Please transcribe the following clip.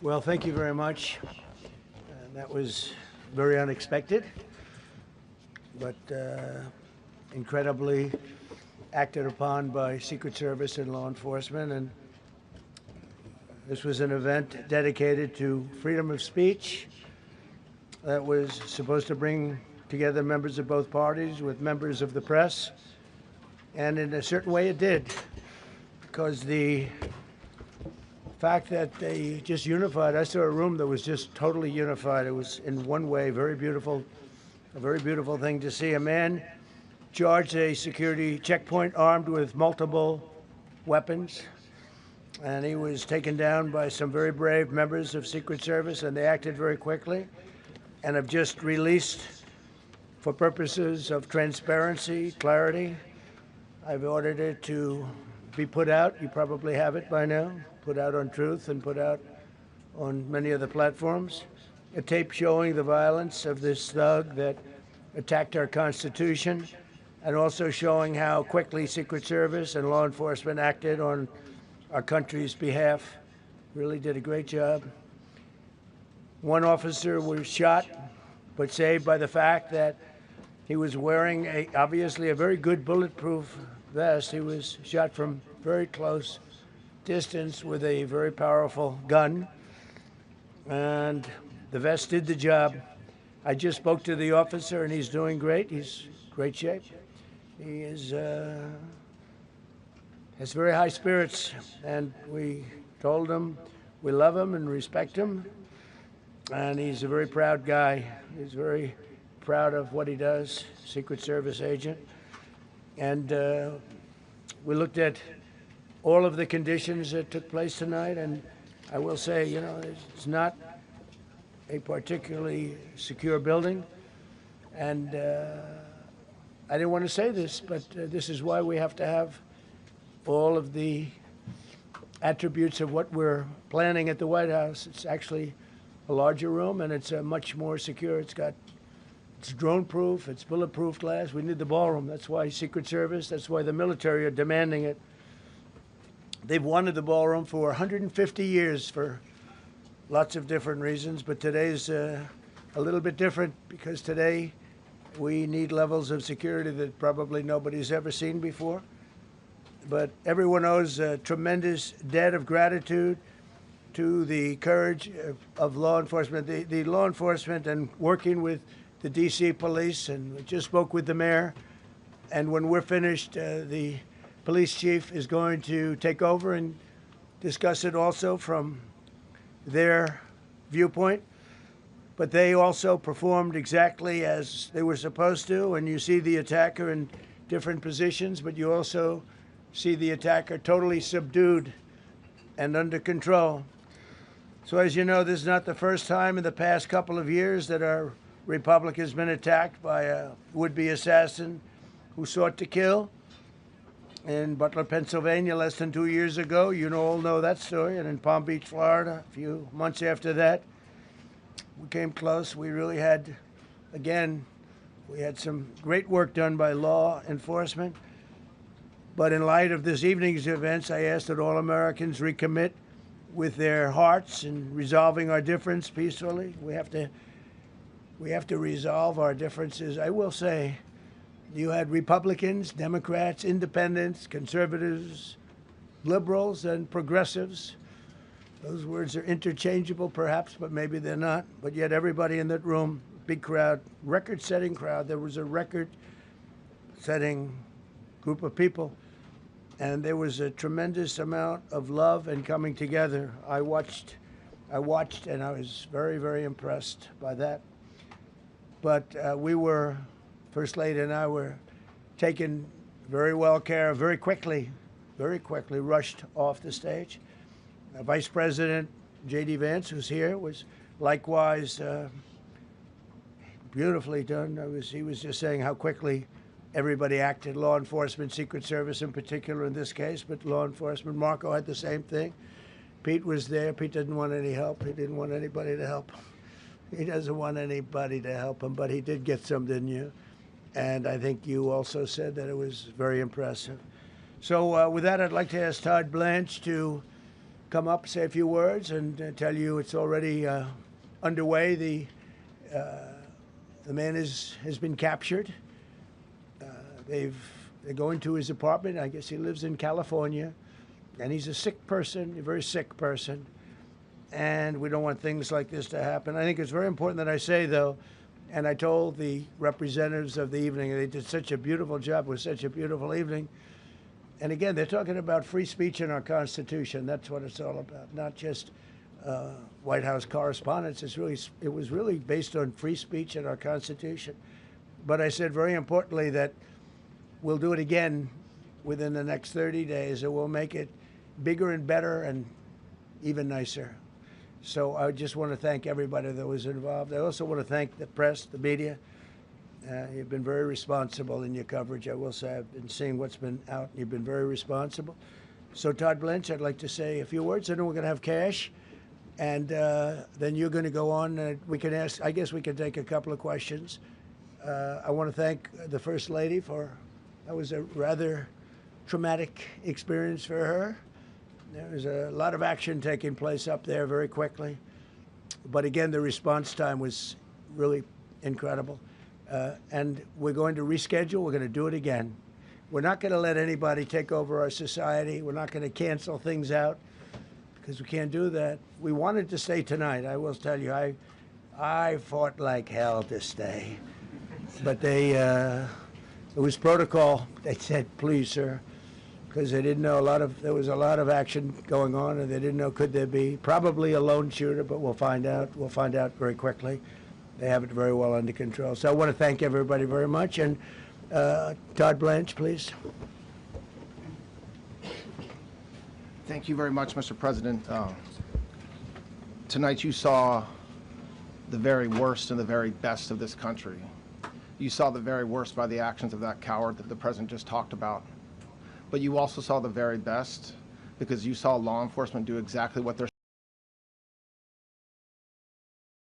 Well, thank you very much. That was very unexpected, but incredibly acted upon by Secret Service and law enforcement. And this was an event dedicated to freedom of speech that was supposed to bring together members of both parties with members of the press. And in a certain way it did, because the fact that they just unified, I saw a room that was just totally unified. It was in one way very beautiful, a very beautiful thing to see. A man charged a security checkpoint armed with multiple weapons, and he was taken down by some very brave members of Secret Service, and they acted very quickly and have just released, for purposes of transparency, clarity, I've ordered it to be put out. You probably have it by now. Put out on Truth and put out on many of the platforms. A tape showing the violence of this thug that attacked our Constitution, and also showing how quickly Secret Service and law enforcement acted on our country's behalf. Really did a great job. One officer was shot, but saved by the fact that he was wearing obviously a very good bulletproof vest. He was shot from very close distance with a very powerful gun, and the vest did the job. I just spoke to the officer, and he's doing great. He's in great shape. He has very high spirits, and we told him we love him and respect him, and he's a very proud guy. He's very proud of what he does, Secret Service agent. And we looked at all of the conditions that took place tonight, and I will say, you know, it's not a particularly secure building, and I didn't want to say this, but this is why we have to have all of the attributes of what we're planning at the White House. It's actually a larger room, and it's much more secure. It's drone-proof, it's bulletproof glass. We need the ballroom. That's why Secret Service, that's why the military are demanding it. They've wanted the ballroom for 150 years for lots of different reasons, but today's a little bit different, because today we need levels of security that probably nobody's ever seen before. But everyone owes a tremendous debt of gratitude to the courage of law enforcement, the law enforcement, and working with the D.C. police. And we just spoke with the mayor, and when we're finished, the police chief is going to take over and discuss it also from their viewpoint. But they also performed exactly as they were supposed to, and you see the attacker in different positions, but you also see the attacker totally subdued and under control. So as you know, this is not the first time in the past couple of years that our republic has been attacked by a would-be assassin who sought to kill. In Butler, Pennsylvania, less than 2 years ago, you all know that story, and in Palm Beach, Florida, a few months after that, we came close. We really had, again, we had some great work done by law enforcement. But in light of this evening's events, I ask that all Americans recommit with their hearts in resolving our difference peacefully. We have to resolve our differences. I will say, you had Republicans, Democrats, independents, conservatives, liberals, and progressives. Those words are interchangeable, perhaps, but maybe they're not. But yet everybody in that room, big crowd, record-setting crowd. There was a record-setting group of people, and there was a tremendous amount of love and coming together. I watched, and I was very, very impressed by that. But First Lady and I were taken very well care of, very quickly rushed off the stage. Vice President J.D. Vance, who's here, was likewise beautifully done. He was just saying how quickly everybody acted, law enforcement, Secret Service in particular in this case, but law enforcement. Marco had the same thing. Pete was there. Pete didn't want any help. He didn't want anybody to help him. He doesn't want anybody to help him, but he did get some, didn't you? And I think you also said that it was very impressive. So with that, I'd like to ask Todd Blanche to come up, say a few words, and tell you it's already underway. The man has been captured. They're going to his apartment. I guess he lives in California, and he's a sick person, a very sick person. And we don't want things like this to happen. I think it's very important that I say, though, and I told the representatives of the evening, they did such a beautiful job. It was such a beautiful evening. And again, they're talking about free speech in our Constitution. That's what it's all about, not just White House correspondence. It was really based on free speech in our Constitution. But I said very importantly that we'll do it again within the next 30 days, and we'll make it bigger and better and even nicer. So I just want to thank everybody that was involved. I also want to thank the press, the media. You've been very responsible in your coverage. I will say I've been seeing what's been out. You've been very responsible. So Todd Blanche, I'd like to say a few words. I know we're going to have cash, and then you're going to go on. We can ask. I guess we can take a couple of questions. I want to thank the First Lady for. That was a rather traumatic experience for her. There was a lot of action taking place up there very quickly. But again, the response time was really incredible. And we're going to reschedule. We're going to do it again. We're not going to let anybody take over our society. We're not going to cancel things out because we can't do that. We wanted to stay tonight. I will tell you, I fought like hell to stay. But it was protocol. They said, please, sir. Because they didn't know there was a lot of action going on, and they didn't know could there be probably a lone shooter, but we'll find out. We'll find out very quickly. They have it very well under control. So I want to thank everybody very much. And Todd Blanche, please. Thank you very much, Mr. President. Tonight you saw the very worst and the very best of this country. You saw the very worst by the actions of that coward that the President just talked about. But you also saw the very best because you saw law enforcement do exactly what they're